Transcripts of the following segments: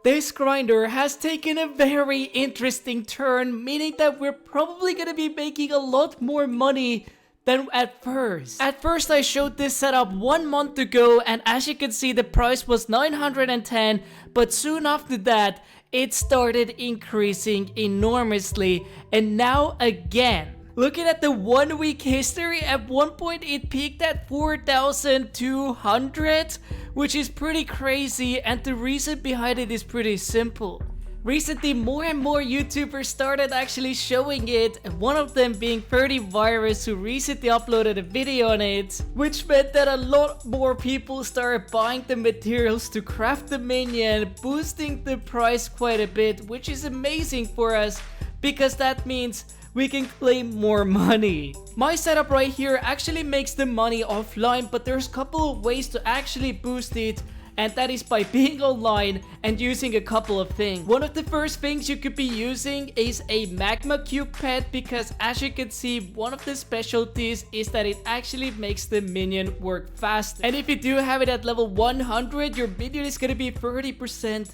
This grinder has taken a very interesting turn, meaning that we're probably gonna be making a lot more money than at first. At first I showed this setup 1 month ago, and as you can see the price was 910, but soon after that it started increasing enormously, and now again. Looking at the 1 week history, at one point it peaked at 4,200, which is pretty crazy, and the reason behind it is pretty simple. Recently, more and more YouTubers started actually showing it, one of them being 30 Virus, who recently uploaded a video on it, which meant that a lot more people started buying the materials to craft the minion, boosting the price quite a bit, which is amazing for us because that means we can claim more money. My setup right here actually makes the money offline, but there's a couple of ways to actually boost it, and that is by being online and using a couple of things. One of the first things you could be using is a magma cube pet, because as you can see, one of the specialties is that it actually makes the minion work faster. And if you do have it at level 100, your minion is gonna be 30%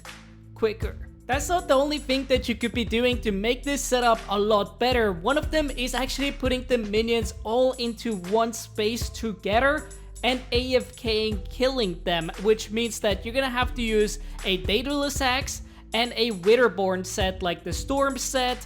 quicker. That's not the only thing that you could be doing to make this setup a lot better. One of them is actually putting the minions all into one space together and AFKing killing them, which means that you're gonna have to use a Daedalus Axe and a Witherborn set like the Storm set,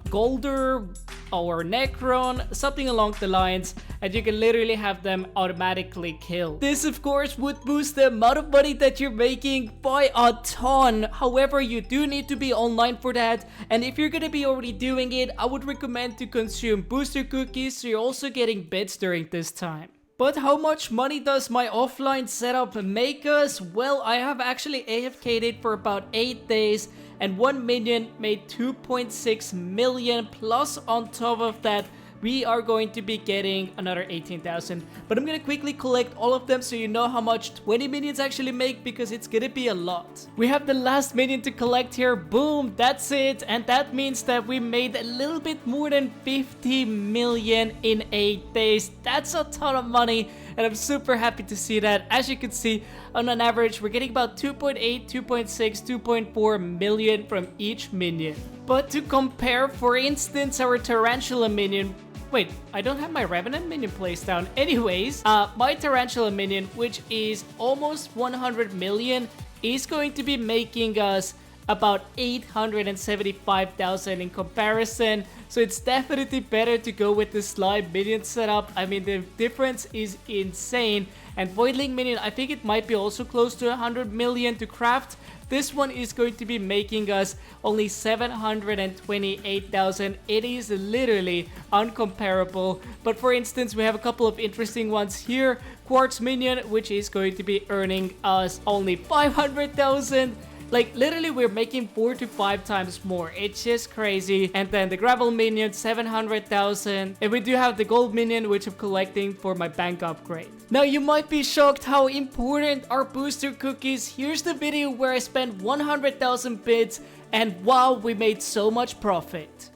Golder or Necron, something along the lines, and you can literally have them automatically kill. This of course would boost the amount of money that you're making by a ton. However, you do need to be online for that, and if you're gonna be already doing it, I would recommend to consume booster cookies so you're also getting bits during this time. But how much money does my offline setup make us? Well, I have actually AFK'd it for about 8 days, and one minion made 2.6 million, plus on top of that we are going to be getting another 18,000. But I'm gonna quickly collect all of them so you know how much 20 minions actually make, because it's gonna be a lot. We have the last minion to collect here. Boom, that's it. And that means that we made a little bit more than 50 million in 8 days. That's a ton of money, and I'm super happy to see that. As you can see, on an average, we're getting about 2.8, 2.6, 2.4 million from each minion. But to compare, for instance, our Tarantula minion. Wait, I don't have my Revenant minion placed down. Anyways, my Tarantula minion, which is almost 100 million, is going to be making us about 875,000 in comparison. So it's definitely better to go with the slime minion setup. I mean, the difference is insane. And Voidling minion, I think it might be also close to 100 million to craft. This one is going to be making us only 728,000. It is literally uncomparable. But for instance, we have a couple of interesting ones here. Quartz minion, which is going to be earning us only 500,000. Like, literally, we're making 4 to 5 times more. It's just crazy. And then the gravel minion, 700,000. And we do have the gold minion, which I'm collecting for my bank upgrade. Now, you might be shocked how important are booster cookies. Here's the video where I spent 100,000 bits, and wow, we made so much profit.